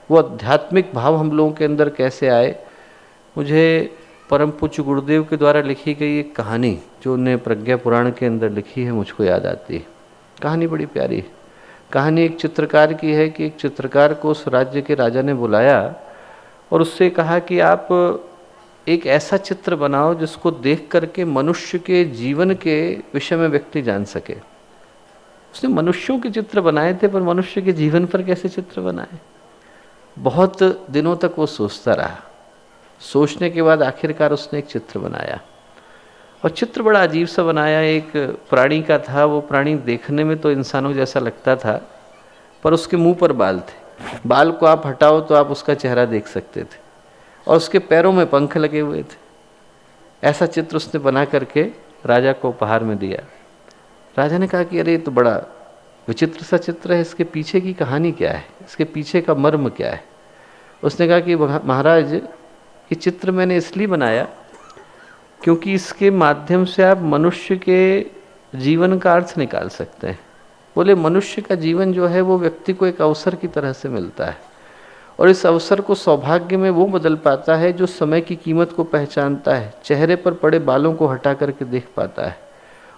वो आध्यात्मिक भाव हम लोगों के अंदर कैसे आए। मुझे परम पूज्य गुरुदेव के द्वारा लिखी गई एक कहानी जो उन्हें प्रज्ञा पुराण के अंदर लिखी है, मुझको याद आती है। कहानी बड़ी प्यारी है। कहानी एक चित्रकार की है कि एक चित्रकार को उस राज्य के राजा ने बुलाया और उससे कहा कि आप एक ऐसा चित्र बनाओ जिसको देख करके मनुष्य के जीवन के विषय में व्यक्ति जान सके। उसने मनुष्यों के चित्र बनाए थे, पर मनुष्य के जीवन पर कैसे चित्र बनाए। बहुत दिनों तक वो सोचता रहा। सोचने के बाद आखिरकार उसने एक चित्र बनाया और चित्र बड़ा अजीब सा बनाया। एक प्राणी का था। वो प्राणी देखने में तो इंसानों जैसा लगता था, पर उसके मुंह पर बाल थे। बाल को आप हटाओ तो आप उसका चेहरा देख सकते थे और उसके पैरों में पंख लगे हुए थे। ऐसा चित्र उसने बना करके राजा को उपहार में दिया। राजा ने कहा कि अरे ये तो बड़ा विचित्र सा चित्र है, इसके पीछे की कहानी क्या है, इसके पीछे का मर्म क्या है। उसने कहा कि महाराज, ये चित्र मैंने इसलिए बनाया क्योंकि इसके माध्यम से आप मनुष्य के जीवन का अर्थ निकाल सकते हैं। बोले मनुष्य का जीवन जो है वो व्यक्ति को एक अवसर की तरह से मिलता है और इस अवसर को सौभाग्य में वो बदल पाता है जो समय की कीमत को पहचानता है, चेहरे पर पड़े बालों को हटा करके देख पाता है।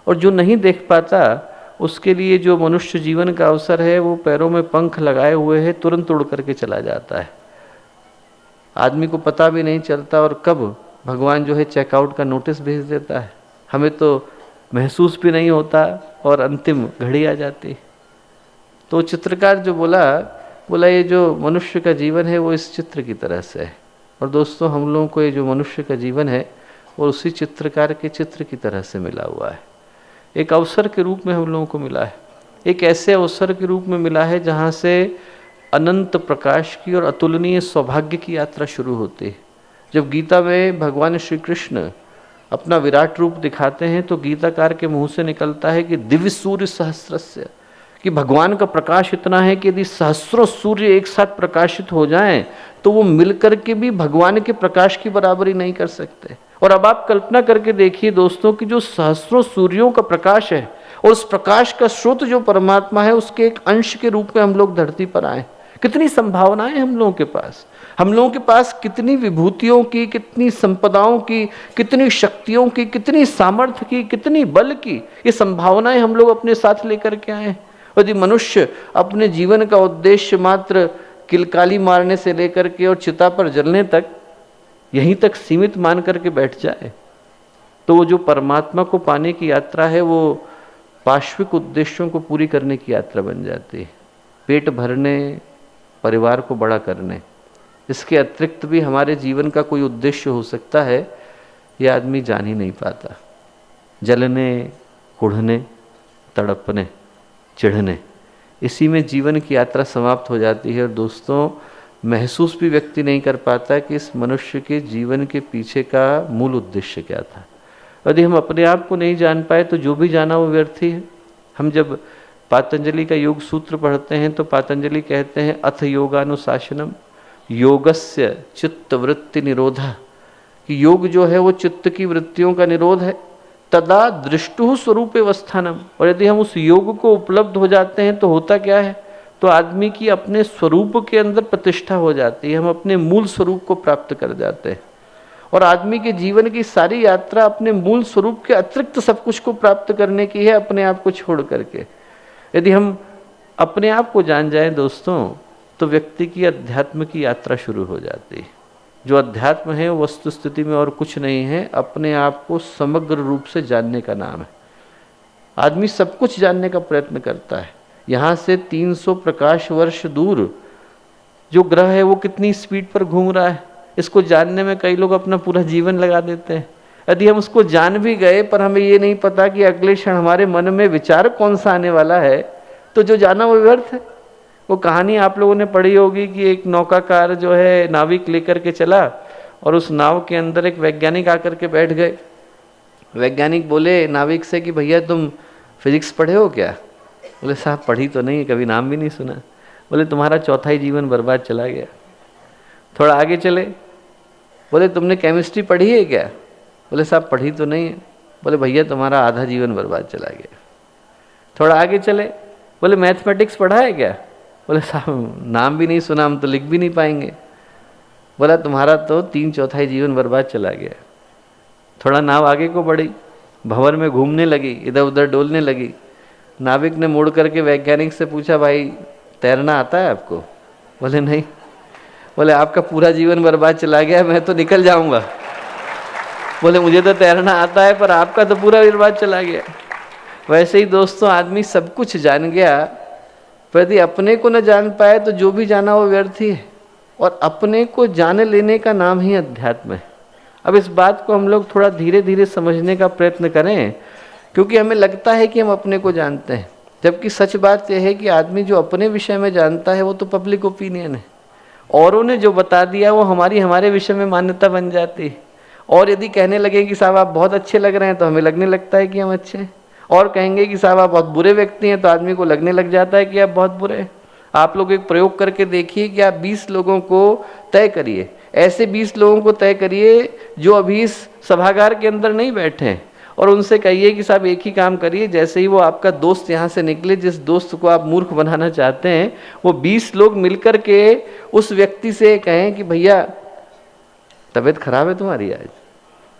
और जो नहीं देख पाता उसके लिए जो मनुष्य जीवन का अवसर है वो पैरों में पंख लगाए हुए है, तुरंत उड़ करके चला जाता है। आदमी को पता भी नहीं चलता और कब भगवान जो है चेकआउट का नोटिस भेज देता है, हमें तो महसूस भी नहीं होता और अंतिम घड़ी आ जाती। तो चित्रकार जो बोला ये जो मनुष्य का जीवन है वो इस चित्र की तरह से है। और दोस्तों, हम लोगों को ये जो मनुष्य का जीवन है वो उसी चित्रकार के चित्र की तरह से मिला हुआ है। एक अवसर के रूप में हम लोगों को मिला है। एक ऐसे अवसर के रूप में मिला है जहाँ से अनंत प्रकाश की और अतुलनीय सौभाग्य की यात्रा शुरू होती है। जब गीता में भगवान श्री कृष्ण अपना विराट रूप दिखाते हैं तो गीताकार के मुंह से निकलता है कि दिव्य सूर्य सहस्रस्य, कि भगवान का प्रकाश इतना है कि यदि सहस्रों सूर्य एक साथ प्रकाशित हो जाएं तो वो मिलकर के भी भगवान के प्रकाश की बराबरी नहीं कर सकते। और अब आप कल्पना करके देखिए दोस्तों कि जो सहस्रों सूर्यों का प्रकाश है और उस प्रकाश का स्रोत जो परमात्मा है उसके एक अंश के रूप में हम लोग धरती पर आए। कितनी संभावनाएं हम लोगों के पास, हम लोगों के पास कितनी विभूतियों की, कितनी संपदाओं की, कितनी शक्तियों की, कितनी सामर्थ्य की, कितनी बल की ये संभावनाएं हम लोग अपने साथ लेकर के आए। यदि मनुष्य अपने जीवन का उद्देश्य मात्र किलकाली मारने से लेकर के और चिता पर जलने तक यहीं तक सीमित मान करके बैठ जाए तो वो जो परमात्मा को पाने की यात्रा है वो पार्श्विक उद्देश्यों को पूरी करने की यात्रा बन जाती है। पेट भरने, परिवार को बड़ा करने, इसके अतिरिक्त भी हमारे जीवन का कोई उद्देश्य हो सकता है, ये आदमी जान ही नहीं पाता। जलने, कुढ़ने, तड़पने, चिढ़ने, इसी में जीवन की यात्रा समाप्त हो जाती है। और दोस्तों, महसूस भी व्यक्ति नहीं कर पाता कि इस मनुष्य के जीवन के पीछे का मूल उद्देश्य क्या था। यदि हम अपने आप को नहीं जान पाए तो जो भी जाना वो व्यर्थ ही है। हम जब पातंजलि का योग सूत्र पढ़ते हैं तो पातंजलि कहते हैं अथ योगानुशासनम योगस्य चित्त वृत्ति निरोधा, कि योग जो है वो चित्त की वृत्तियों का निरोध है। तदा दृष्टु स्वरूप अवस्थानम, और यदि हम उस योग को उपलब्ध हो जाते हैं तो होता क्या है, तो आदमी की अपने स्वरूप के अंदर प्रतिष्ठा हो जाती है। हम अपने मूल स्वरूप को प्राप्त कर जाते हैं और आदमी के जीवन की सारी यात्रा अपने मूल स्वरूप के अतिरिक्त सब कुछ को प्राप्त करने की है, अपने आप को छोड़ करके। यदि हम अपने आप को जान जाएं दोस्तों तो व्यक्ति की अध्यात्म की यात्रा शुरू हो जाती है। जो अध्यात्म है वो वस्तु स्थिति में और कुछ नहीं है, अपने आप को समग्र रूप से जानने का नाम है। आदमी सब कुछ जानने का प्रयत्न करता है। यहाँ से 300 प्रकाश वर्ष दूर जो ग्रह है वो कितनी स्पीड पर घूम रहा है, इसको जानने में कई लोग अपना पूरा जीवन लगा देते हैं। यदि हम उसको जान भी गए पर हमें ये नहीं पता कि अगले क्षण हमारे मन में विचार कौन सा आने वाला है, तो जो जाना वो व्यर्थ है। वो कहानी आप लोगों ने पढ़ी होगी कि एक नौकाकार जो है नाविक लेकर के चला और उस नाव के अंदर एक वैज्ञानिक आकर के बैठ गए। वैज्ञानिक बोले नाविक से कि भैया तुम फिजिक्स पढ़े हो क्या? बोले साहब पढ़ी तो नहीं, कभी नाम भी नहीं सुना। बोले तुम्हारा चौथाई जीवन बर्बाद चला गया। थोड़ा आगे चले, बोले तुमने केमिस्ट्री पढ़ी है क्या? बोले साहब पढ़ी तो नहीं है। बोले भैया तुम्हारा आधा जीवन बर्बाद चला गया। थोड़ा आगे चले, बोले मैथमेटिक्स पढ़ा है क्या? बोले साहब नाम भी नहीं सुना, हम तो लिख भी नहीं पाएंगे। बोला तुम्हारा तो 3/4 जीवन बर्बाद चला गया। थोड़ा नाव आगे को बढ़ी, भंवर में घूमने लगी, इधर उधर डोलने लगी। नाविक ने मुड़ करके वैज्ञानिक से पूछा, भाई तैरना आता है आपको? बोले नहीं। बोले आपका पूरा जीवन बर्बाद चला गया, मैं तो निकल जाऊंगा। बोले मुझे तो तैरना आता है, पर आपका तो पूरा बर्बाद चला गया। वैसे ही दोस्तों, आदमी सब कुछ जान गया, पर यदि अपने को न जान पाए तो जो भी जाना वो व्यर्थ ही है। और अपने को जान लेने का नाम ही अध्यात्म है। अब इस बात को हम लोग थोड़ा धीरे धीरे समझने का प्रयत्न करें, क्योंकि हमें लगता है कि हम अपने को जानते हैं, जबकि सच बात यह है कि आदमी जो अपने विषय में जानता है वो तो पब्लिक ओपिनियन है। औरों ने जो बता दिया वो हमारे विषय में मान्यता बन जाती है। और यदि कहने लगे कि साहब आप बहुत अच्छे लग रहे हैं, तो हमें लगने लगता है कि हम अच्छे हैं। और कहेंगे कि साहब आप बहुत बुरे व्यक्ति हैं, तो आदमी को लगने लग जाता है कि आप बहुत बुरे हैं। आप लोग एक प्रयोग करके देखिए कि आप 20 लोगों को तय करिए, ऐसे 20 लोगों को तय करिए जो अभी इस सभागार के अंदर नहीं बैठे हैं, और उनसे कहिए कि साहब एक ही काम करिए, जैसे ही वो आपका दोस्त यहाँ से निकले, जिस दोस्त को आप मूर्ख बनाना चाहते हैं, वो 20 लोग मिलकर के उस व्यक्ति से कहें कि भैया तबीयत खराब है तुम्हारी आज?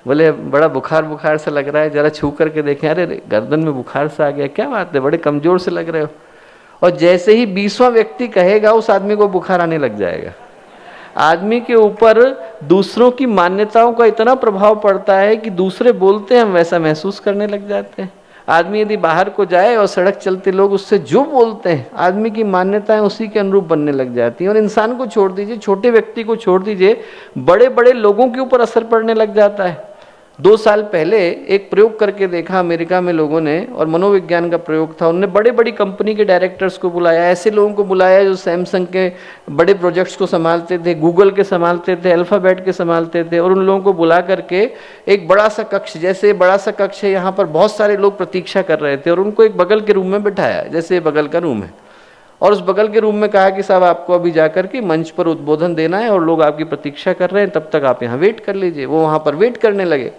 बोले बड़ा बुखार सा लग रहा है, जरा छू करके देखें। अरे गर्दन में बुखार सा आ गया, क्या बात है, बड़े कमजोर से लग रहे हो। और जैसे ही 20वां व्यक्ति कहेगा, उस आदमी को बुखार आने लग जाएगा। आदमी के ऊपर दूसरों की मान्यताओं का इतना प्रभाव पड़ता है कि दूसरे बोलते हैं हम वैसा महसूस करने लग जाते हैं। आदमी यदि बाहर को जाए और सड़क चलते लोग उससे जो बोलते हैं, आदमी की मान्यताएं उसी के अनुरूप बनने लग जाती हैं। और इंसान को छोड़ दीजिए, छोटे व्यक्ति को छोड़ दीजिए, बड़े बड़े लोगों के ऊपर असर पड़ने लग जाता है। 2 साल पहले एक प्रयोग करके देखा अमेरिका में लोगों ने, और मनोविज्ञान का प्रयोग था। उन्होंने बड़े बड़ी कंपनी के डायरेक्टर्स को बुलाया, ऐसे लोगों को बुलाया जो सैमसंग के बड़े प्रोजेक्ट्स को संभालते थे, गूगल के संभालते थे, अल्फ़ाबेट के संभालते थे। और उन लोगों को बुला करके एक बड़ा सा कक्ष, जैसे बड़ा सा कक्ष है, यहाँ पर बहुत सारे लोग प्रतीक्षा कर रहे थे, और उनको एक बगल के रूम में बिठाया, जैसे बगल का रूम है। और उस बगल के रूम में कहा कि साहब आपको अभी जाकर के मंच पर उद्बोधन देना है, और लोग आपकी प्रतीक्षा कर रहे हैं, तब तक आप यहाँ वेट कर लीजिए। वो वहाँ पर वेट करने लगे।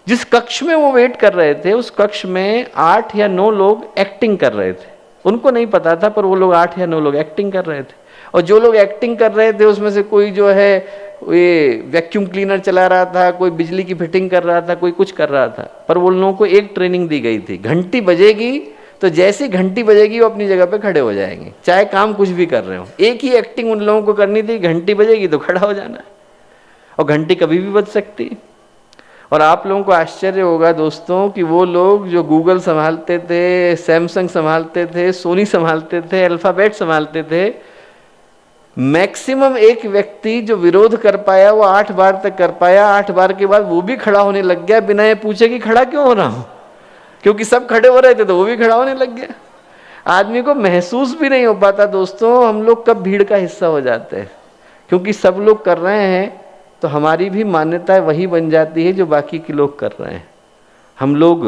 जिस कक्ष में वो वेट कर रहे थे, उस कक्ष में 8 या 9 लोग एक्टिंग कर रहे थे। उनको नहीं पता था, पर वो लोग 8 या 9 लोग एक्टिंग कर रहे थे। और जो लोग एक्टिंग कर रहे थे उसमें से कोई जो है ये वैक्यूम क्लीनर चला रहा था, कोई बिजली की फिटिंग कर रहा था, कोई कुछ कर रहा था। पर वो लोगों को एक ट्रेनिंग दी गई थी, घंटी बजेगी तो जैसी घंटी बजेगी वो अपनी जगह पे खड़े हो जाएंगे, चाहे काम कुछ भी कर रहे हो। एक ही एक्टिंग उन लोगों को करनी थी, घंटी बजेगी तो खड़ा हो जाना है। और घंटी कभी भी बज सकती। और आप लोगों को आश्चर्य होगा दोस्तों कि वो लोग जो गूगल संभालते थे, सैमसंग संभालते थे, सोनी संभालते थे, अल्फ़ाबेट संभालते थे, मैक्सिमम एक व्यक्ति जो विरोध कर पाया वो 8 बार तक कर पाया। 8 बार के बाद वो भी खड़ा होने लग गया, बिना ये पूछे कि खड़ा क्यों हो रहा हूं, क्योंकि सब खड़े हो रहे थे तो वो भी खड़ा होने लग गया। आदमी को महसूस भी नहीं हो पाता दोस्तों हम लोग कब भीड़ का हिस्सा हो जाते हैं, क्योंकि सब लोग कर रहे हैं तो हमारी भी मान्यता वही बन जाती है जो बाकी के लोग कर रहे हैं। हम लोग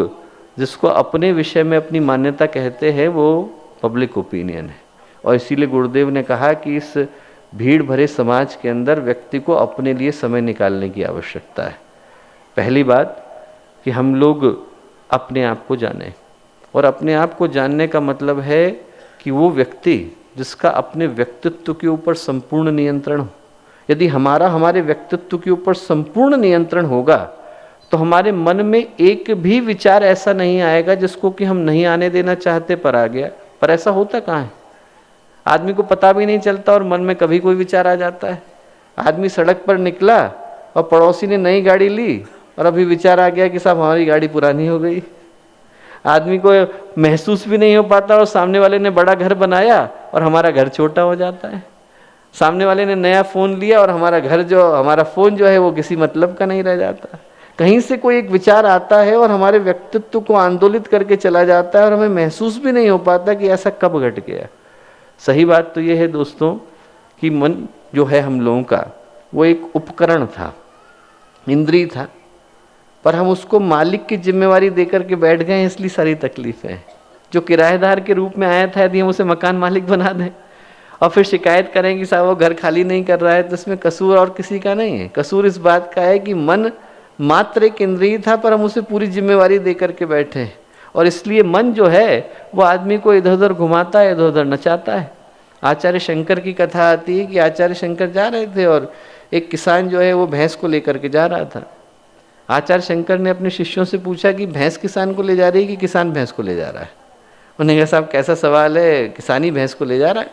जिसको अपने विषय में अपनी मान्यता कहते हैं वो पब्लिक ओपिनियन है। और इसीलिए गुरुदेव ने कहा कि इस भीड़ भरे समाज के अंदर व्यक्ति को अपने लिए समय निकालने की आवश्यकता है। पहली बात कि हम लोग अपने आप को जानें, और अपने आप को जानने का मतलब है कि वो व्यक्ति जिसका अपने व्यक्तित्व के ऊपर संपूर्ण नियंत्रण हो। यदि हमारे व्यक्तित्व के ऊपर संपूर्ण नियंत्रण होगा तो हमारे मन में एक भी विचार ऐसा नहीं आएगा जिसको कि हम नहीं आने देना चाहते पर आ गया। पर ऐसा होता कहाँ है, आदमी को पता भी नहीं चलता और मन में कभी कोई विचार आ जाता है। आदमी सड़क पर निकला और पड़ोसी ने नई गाड़ी ली और अभी विचार आ गया कि साहब हमारी गाड़ी पुरानी हो गई। आदमी को महसूस भी नहीं हो पाता और सामने वाले ने बड़ा घर बनाया और हमारा घर छोटा हो जाता है। सामने वाले ने नया फ़ोन लिया और हमारा फ़ोन जो है वो किसी मतलब का नहीं रह जाता। कहीं से कोई एक विचार आता है और हमारे व्यक्तित्व को आंदोलित करके चला जाता है और हमें महसूस भी नहीं हो पाता कि ऐसा कब घट गया। सही बात तो ये है दोस्तों कि मन जो है हम लोगों का वो एक उपकरण था, इंद्रिय था, पर हम उसको मालिक की जिम्मेवारी देकर के बैठ गए हैं, इसलिए सारी तकलीफें हैं। जो किराएदार के रूप में आया था यदि हम उसे मकान मालिक बना दें और फिर शिकायत करें कि साहब वो घर खाली नहीं कर रहा है, तो इसमें कसूर और किसी का नहीं है। कसूर इस बात का है कि मन मात्र एक इंद्रिय था पर हम उसे पूरी जिम्मेवारी दे करके बैठे हैं। और इसलिए मन जो है वो आदमी को इधर उधर घुमाता है, इधर उधर नचाता है। आचार्य शंकर की कथा आती है कि आचार्य शंकर जा रहे थे और एक किसान जो है वो भैंस को लेकर के जा रहा था। आचार्य शंकर ने अपने शिष्यों से पूछा कि भैंस किसान को ले जा रही है कि किसान भैंस को ले जा रहा है। उन्होंने कहा साहब कैसा सवाल है, किसान ही भैंस को ले जा रहा है।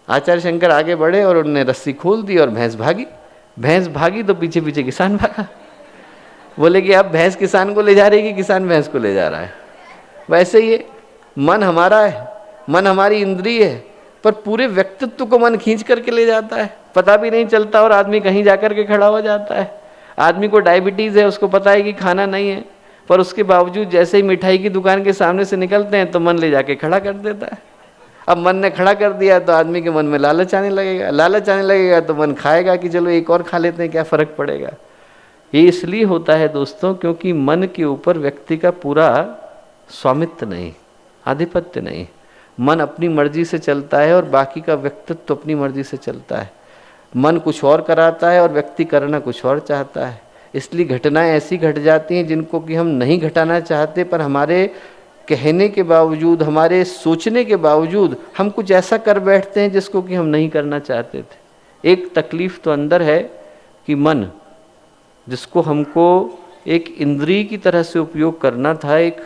आचार्य शंकर आगे बढ़े और उन्होंने रस्सी खोल दी और भैंस भागी। भैंस भागी तो पीछे पीछे किसान भागा। बोले कि अब भैंस किसान को ले जा रही है कि किसान भैंस को ले जा रहा है। वैसे ही मन हमारा है, मन हमारी इंद्रिय है, पर पूरे व्यक्तित्व को मन खींच करके ले जाता है, पता भी नहीं चलता और आदमी कहीं जाकर के खड़ा हो जाता है। आदमी को डायबिटीज़ है, उसको पता है कि खाना नहीं है, पर उसके बावजूद जैसे ही मिठाई की दुकान के सामने से निकलते हैं तो मन ले जाके खड़ा कर देता है। अब मन ने खड़ा कर दिया तो आदमी के मन में लालच आने लगेगा, लालच आने लगेगा तो मन खाएगा कि चलो एक और खा लेते हैं, क्या फ़र्क पड़ेगा। ये इसलिए होता है दोस्तों क्योंकि मन के ऊपर व्यक्ति का पूरा स्वामित्व नहीं, आधिपत्य नहीं। मन अपनी मर्जी से चलता है और बाकी का व्यक्तित्व अपनी मर्जी से चलता है। मन कुछ और कराता है और व्यक्ति करना कुछ और चाहता है। इसलिए घटनाएं ऐसी घट जाती हैं जिनको कि हम नहीं घटाना चाहते, पर हमारे कहने के बावजूद, हमारे सोचने के बावजूद हम कुछ ऐसा कर बैठते हैं जिसको कि हम नहीं करना चाहते थे। एक तकलीफ तो अंदर है कि मन, जिसको हमको एक इंद्रिय की तरह से उपयोग करना था, एक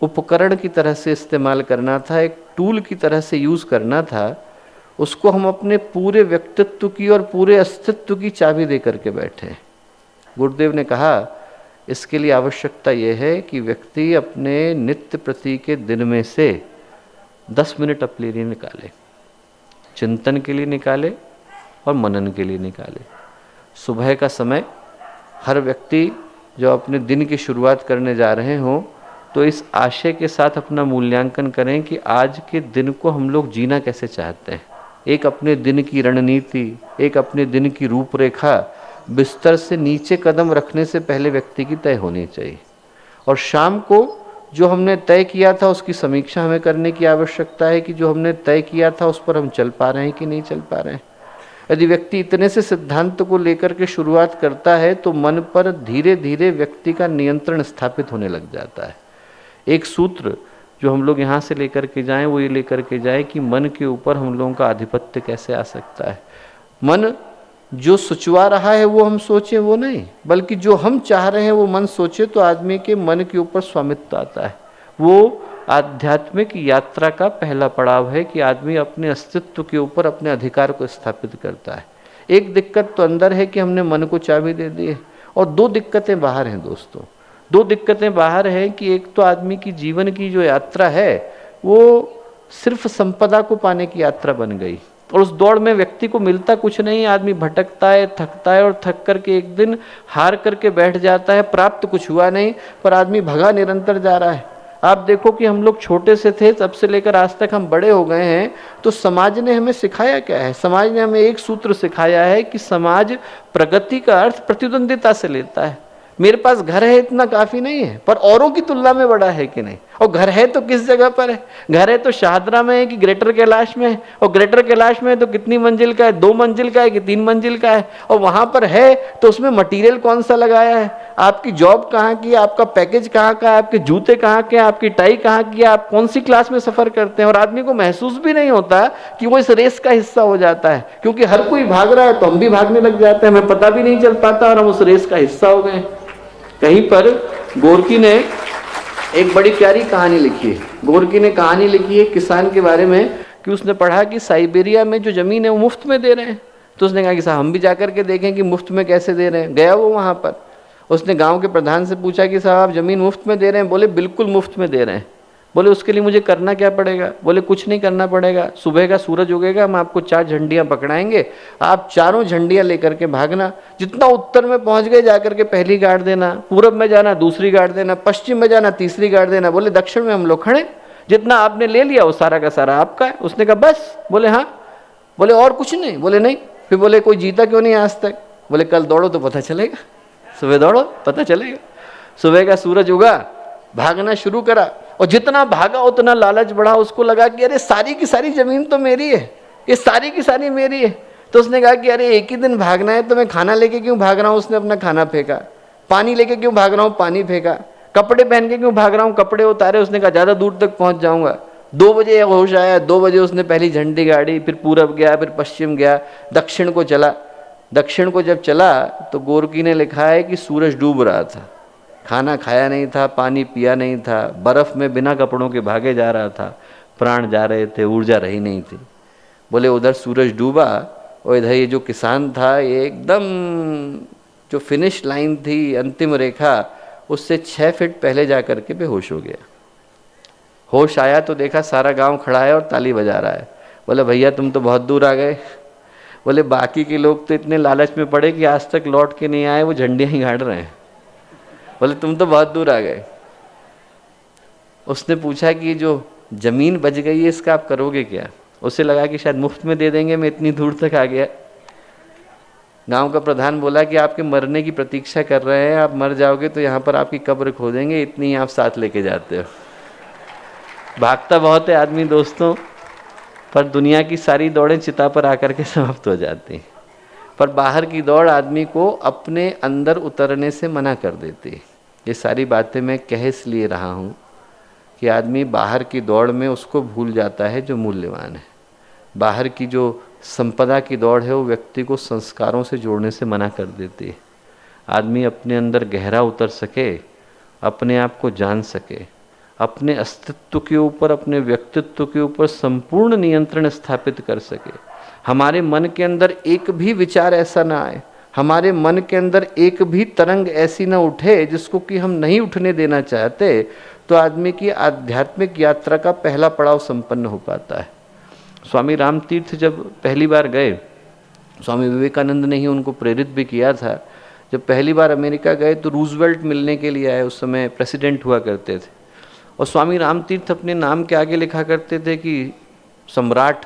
उपकरण की तरह से इस्तेमाल करना था, एक टूल की तरह से यूज़ करना था, उसको हम अपने पूरे व्यक्तित्व की और पूरे अस्तित्व की चाबी दे करके बैठे हैं। गुरुदेव ने कहा इसके लिए आवश्यकता यह है कि व्यक्ति अपने नित्य प्रति के दिन में से 10 मिनट अपने लिए निकाले, चिंतन के लिए निकाले और मनन के लिए निकाले। सुबह का समय हर व्यक्ति जो अपने दिन की शुरुआत करने जा रहे हों तो इस आशय के साथ अपना मूल्यांकन करें कि आज के दिन को हम लोग जीना कैसे चाहते हैं। एक अपने दिन की रणनीति, एक अपने दिन की रूपरेखा बिस्तर से नीचे कदम रखने से पहले व्यक्ति की तय होनी चाहिए। और शाम को जो हमने तय किया था उसकी समीक्षा हमें करने की आवश्यकता है कि जो हमने तय किया था उस पर हम चल पा रहे हैं कि नहीं चल पा रहे हैं। यदि व्यक्ति इतने से सिद्धांत को लेकर के शुरुआत करता है तो मन पर धीरे धीरे व्यक्ति का नियंत्रण स्थापित होने लग जाता है। एक सूत्र जो हम लोग यहाँ से लेकर के जाएं वो ये लेकर के जाएं कि मन के ऊपर हम लोगों का आधिपत्य कैसे आ सकता है। मन जो सोचवा रहा है वो हम सोचें वो नहीं, बल्कि जो हम चाह रहे हैं वो मन सोचे तो आदमी के मन के ऊपर स्वामित्व आता है। वो आध्यात्मिक यात्रा का पहला पड़ाव है कि आदमी अपने अस्तित्व के ऊपर अपने अधिकार को स्थापित करता है। एक दिक्कत तो अंदर है कि हमने मन को चाबी दे दी है, और 2 दिक्कतें बाहर हैं दोस्तों। 2 दिक्कतें बाहर हैं कि एक तो आदमी की जीवन की जो यात्रा है वो सिर्फ संपदा को पाने की यात्रा बन गई, और उस दौड़ में व्यक्ति को मिलता कुछ नहीं। आदमी भटकता है, थकता है, और थक करके एक दिन हार करके बैठ जाता है। प्राप्त कुछ हुआ नहीं, पर आदमी भगा निरंतर जा रहा है। आप देखो कि हम लोग छोटे से थे तब से लेकर आज तक हम बड़े हो गए हैं, तो समाज ने हमें सिखाया क्या है? समाज ने हमें एक सूत्र सिखाया है कि समाज प्रगति का अर्थ प्रतिद्वंदिता से लेता है। मेरे पास घर है इतना काफ़ी नहीं है, पर औरों की तुलना में बड़ा है कि नहीं? और घर है तो किस जगह पर है? घर है तो शाहदरा में है कि ग्रेटर कैलाश में है? और ग्रेटर कैलाश में है तो कितनी मंजिल का है? 2 मंजिल का है कि 3 मंजिल का है? और वहाँ पर है तो उसमें मटेरियल कौन सा लगाया है? आपकी जॉब कहाँ की है? आपका पैकेज कहाँ का है? आपके जूते कहाँ के हैं? आपकी टाई कहाँ की है? आप कौन सी क्लास में सफ़र करते हैं? और आदमी को महसूस भी नहीं होता कि वो इस रेस का हिस्सा हो जाता है, क्योंकि हर कोई भाग रहा है तो हम भी भागने लग जाते हैं, हमें पता भी नहीं चल पाता और हम उस रेस का हिस्सा हो गए। कहीं पर गोरकी ने एक बड़ी प्यारी कहानी लिखी है। गोरकी ने कहानी लिखी है किसान के बारे में कि उसने पढ़ा कि साइबेरिया में जो ज़मीन है वो मुफ्त में दे रहे हैं। तो उसने कहा कि साहब हम भी जाकर के देखें कि मुफ्त में कैसे दे रहे हैं। गया वो वहाँ पर, उसने गांव के प्रधान से पूछा कि साहब आप ज़मीन मुफ्त में दे रहे हैं? बोले बिल्कुल मुफ्त में दे रहे हैं। बोले उसके लिए मुझे करना क्या पड़ेगा? बोले कुछ नहीं करना पड़ेगा, सुबह का सूरज उगेगा, हम आपको 4 झंडियाँ पकड़ाएंगे, आप चारों झंडियाँ लेकर के भागना। जितना उत्तर में पहुँच गए जाकर के पहली गाड़ देना, पूरब में जाना दूसरी गाड़ देना, पश्चिम में जाना तीसरी गाड़ देना। बोले दक्षिण में हम लोग खड़े, जितना आपने ले लिया वो सारा का सारा आपका है। उसने कहा बस? बोले हाँ। बोले और कुछ नहीं? बोले नहीं। फिर बोले कोई जीता क्यों नहीं आज तक? बोले कल दौड़ो तो पता चलेगा, सुबह दौड़ो पता चलेगा। सुबह का सूरज उगा, भागना शुरू करा, और जितना भागा उतना लालच बढ़ा। उसको लगा कि अरे सारी की सारी जमीन तो मेरी है, ये सारी की सारी मेरी है। तो उसने कहा कि अरे एक ही दिन भागना है तो मैं खाना लेके क्यों भाग रहा हूँ? उसने अपना खाना फेंका। पानी लेके क्यों भाग रहा हूँ? पानी फेंका। कपड़े पहन के क्यों भाग रहा हूँ? कपड़े उतारे। उसने कहा ज़्यादा दूर तक पहुँच जाऊँगा। 2 बजे होश आया, 2 बजे उसने पहली झंडी गाड़ी, फिर पूरब गया, फिर पश्चिम गया, दक्षिण को चला। दक्षिण को जब चला तो गोरकी ने लिखा है कि सूरज डूब रहा था, खाना खाया नहीं था, पानी पिया नहीं था, बर्फ में बिना कपड़ों के भागे जा रहा था, प्राण जा रहे थे, ऊर्जा रही नहीं थी। बोले उधर सूरज डूबा और इधर ये जो किसान था ये एकदम जो फिनिश लाइन थी, अंतिम रेखा, उससे 6 फीट पहले जा कर के बेहोश हो गया। होश आया तो देखा सारा गांव खड़ा है और ताली बजा रहा है। बोले भैया तुम तो बहुत दूर आ गए। बोले बाकी के लोग तो इतने लालच में पड़े कि आज तक लौट के नहीं आए, वो झंडियाँ ही गाड़ रहे हैं। बोले तुम तो बहुत दूर आ गए। उसने पूछा कि जो जमीन बच गई है इसका आप करोगे क्या? उसे लगा कि शायद मुफ्त में दे देंगे, मैं इतनी दूर तक आ गया। गांव का प्रधान बोला कि आपके मरने की प्रतीक्षा कर रहे हैं, आप मर जाओगे तो यहाँ पर आपकी कब्र खोदेंगे, इतनी आप साथ लेके जाते हो। भागता बहुत है आदमी दोस्तों, पर दुनिया की सारी दौड़ें चिता पर आकर के समाप्त हो जाती, पर बाहर की दौड़ आदमी को अपने अंदर उतरने से मना कर देती। ये सारी बातें मैं कह इसलिए रहा हूँ कि आदमी बाहर की दौड़ में उसको भूल जाता है जो मूल्यवान है। बाहर की जो संपदा की दौड़ है वो व्यक्ति को संस्कारों से जोड़ने से मना कर देती है। आदमी अपने अंदर गहरा उतर सके, अपने आप को जान सके, अपने अस्तित्व के ऊपर, अपने व्यक्तित्व के ऊपर संपूर्ण नियंत्रण स्थापित कर सके। हमारे मन के अंदर एक भी विचार ऐसा ना आए, हमारे मन के अंदर एक भी तरंग ऐसी ना उठे जिसको कि हम नहीं उठने देना चाहते, तो आदमी की आध्यात्मिक यात्रा का पहला पड़ाव संपन्न हो पाता है। स्वामी रामतीर्थ जब पहली बार गए, स्वामी विवेकानंद ने ही उनको प्रेरित भी किया था। जब पहली बार अमेरिका गए तो रूजवेल्ट मिलने के लिए आए, उस समय प्रेसिडेंट हुआ करते थे, और स्वामी रामतीर्थ अपने नाम के आगे लिखा करते थे कि सम्राट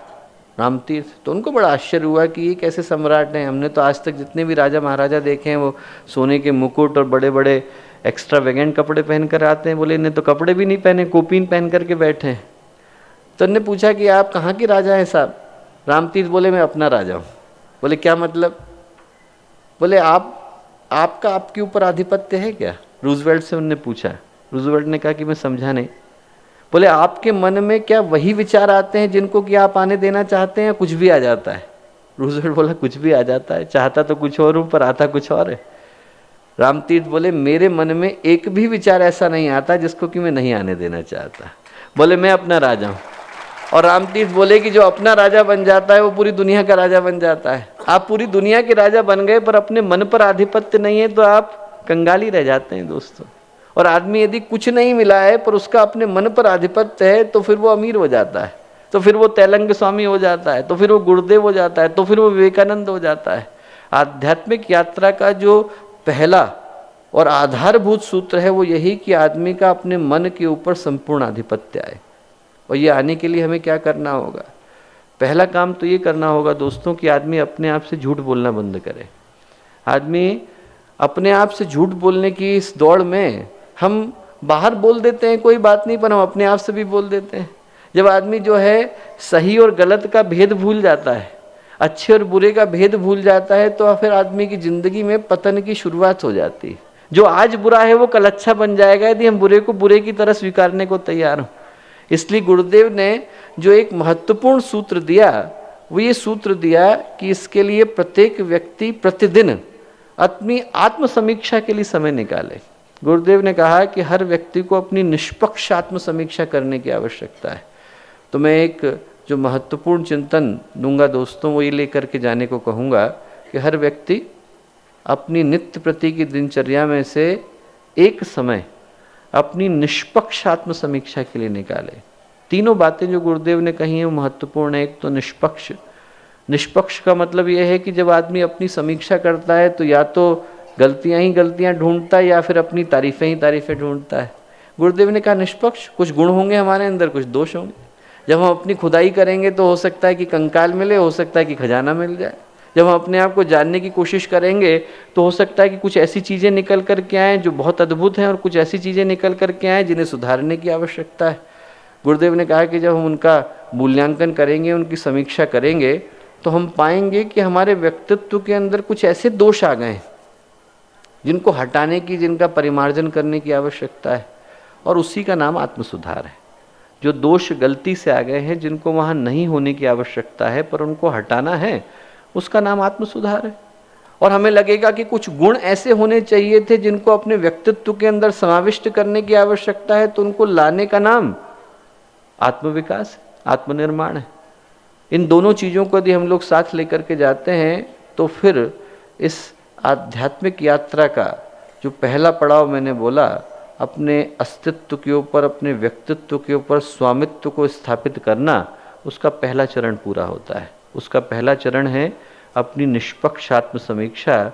रामतीर्थ। तो उनको बड़ा आश्चर्य हुआ कि ये कैसे सम्राट हैं, हमने तो आज तक जितने भी राजा महाराजा देखे हैं वो सोने के मुकुट और बड़े बड़े एक्स्ट्रावेगेंट कपड़े पहन कर आते हैं। बोले इन्हें तो कपड़े भी नहीं पहने, कोपीन पहन करके बैठे हैं। तो उन्होंने पूछा कि आप कहाँ के राजा हैं साहब? रामतीर्थ बोले मैं अपना राजा हूँ। बोले क्या मतलब? बोले आपका आपके ऊपर आधिपत्य है क्या? रूजवेल्ट से उन्होंने पूछा। रूजवेल्ट ने कहा कि मैं समझा नहीं। बोले आपके मन में क्या वही विचार आते हैं जिनको कि आप आने देना चाहते हैं, कुछ भी आ जाता है? रूजवेल्ट बोला कुछ भी आ जाता है, चाहता तो कुछ और हूँ पर आता कुछ और है। रामतीर्थ बोले मेरे मन में एक भी विचार ऐसा नहीं आता जिसको कि मैं नहीं आने देना चाहता। बोले मैं अपना राजा हूँ। और रामतीर्थ बोले कि जो अपना राजा बन जाता है वो पूरी दुनिया का राजा बन जाता है। आप पूरी दुनिया के राजा बन गए पर अपने मन पर आधिपत्य नहीं है तो आप कंगाली रह जाते हैं दोस्तों। और आदमी यदि कुछ नहीं मिला है पर उसका अपने मन पर आधिपत्य है तो फिर वो अमीर हो जाता है, तो फिर वो तैलंग स्वामी हो जाता है, तो फिर वो गुरुदेव हो जाता है, तो फिर वो विवेकानंद हो जाता है। आध्यात्मिक यात्रा का जो पहला और आधारभूत सूत्र है वो यही कि आदमी का अपने मन के ऊपर संपूर्ण आधिपत्य आए। और ये आने के लिए हमें क्या करना होगा? पहला काम तो ये करना होगा दोस्तों कि आदमी अपने आप से झूठ बोलना बंद करे। आदमी अपने आप से झूठ बोलने की इस दौड़ में हम बाहर बोल देते हैं कोई बात नहीं, पर हम अपने आप से भी बोल देते हैं। जब आदमी जो है सही और गलत का भेद भूल जाता है, अच्छे और बुरे का भेद भूल जाता है, तो फिर आदमी की जिंदगी में पतन की शुरुआत हो जाती है। जो आज बुरा है वो कल अच्छा बन जाएगा यदि हम बुरे को बुरे की तरह स्वीकारने को तैयार हों। इसलिए गुरुदेव ने जो एक महत्वपूर्ण सूत्र दिया वो ये सूत्र दिया कि इसके लिए प्रत्येक व्यक्ति प्रतिदिन अपनी आत्म समीक्षा के लिए समय निकाले। गुरुदेव ने कहा कि हर व्यक्ति को अपनी निष्पक्ष आत्म समीक्षा करने की आवश्यकता है। तो मैं एक जो महत्वपूर्ण चिंतन दूंगा दोस्तों वो ये लेकर के जाने को कहूँगा कि हर व्यक्ति अपनी नित्य प्रति की दिनचर्या में से एक समय अपनी निष्पक्ष आत्म समीक्षा के लिए निकाले। तीनों बातें जो गुरुदेव ने कही हैं वो महत्वपूर्ण है। एक तो निष्पक्ष। निष्पक्ष का मतलब यह है कि जब आदमी अपनी समीक्षा करता है तो या तो गलतियां ही गलतियां ढूंढता है या फिर अपनी तारीफें ही तारीफें ढूंढता है। गुरुदेव ने कहा निष्पक्ष, कुछ गुण होंगे हमारे अंदर, कुछ दोष होंगे। जब हम अपनी खुदाई करेंगे तो हो सकता है कि कंकाल मिले, हो सकता है कि खजाना मिल जाए। जब हम अपने आप को जानने की कोशिश करेंगे तो हो सकता है कि कुछ ऐसी चीज़ें निकल कर के आएँ जो बहुत अद्भुत हैं और कुछ ऐसी चीज़ें निकल कर के आएँ जिन्हें सुधारने की आवश्यकता है। गुरुदेव ने कहा कि जब हम उनका मूल्यांकन करेंगे, उनकी समीक्षा करेंगे, तो हम पाएंगे कि हमारे व्यक्तित्व के अंदर कुछ ऐसे दोष आ गए हैं जिनको हटाने की, जिनका परिमार्जन करने की आवश्यकता है, और उसी का नाम आत्मसुधार है। जो दोष गलती से आ गए हैं, जिनको वहाँ नहीं होने की आवश्यकता है पर उनको हटाना है, उसका नाम आत्म सुधार है। और हमें लगेगा कि कुछ गुण ऐसे होने चाहिए थे जिनको अपने व्यक्तित्व के अंदर समाविष्ट करने की आवश्यकता है, तो उनको लाने का नाम आत्मविकास है, आत्मनिर्माण है। इन दोनों चीज़ों को यदि हम लोग साथ लेकर के जाते हैं तो फिर इस आध्यात्मिक यात्रा का जो पहला पड़ाव मैंने बोला, अपने अस्तित्व के ऊपर, अपने व्यक्तित्व के ऊपर स्वामित्व को स्थापित करना, उसका पहला चरण पूरा होता है। उसका पहला चरण है अपनी निष्पक्ष आत्म समीक्षा,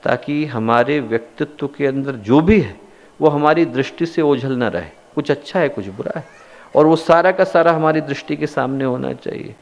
ताकि हमारे व्यक्तित्व के अंदर जो भी है वो हमारी दृष्टि से ओझल न रहे। कुछ अच्छा है, कुछ बुरा है, और वो सारा का सारा हमारी दृष्टि के सामने होना चाहिए।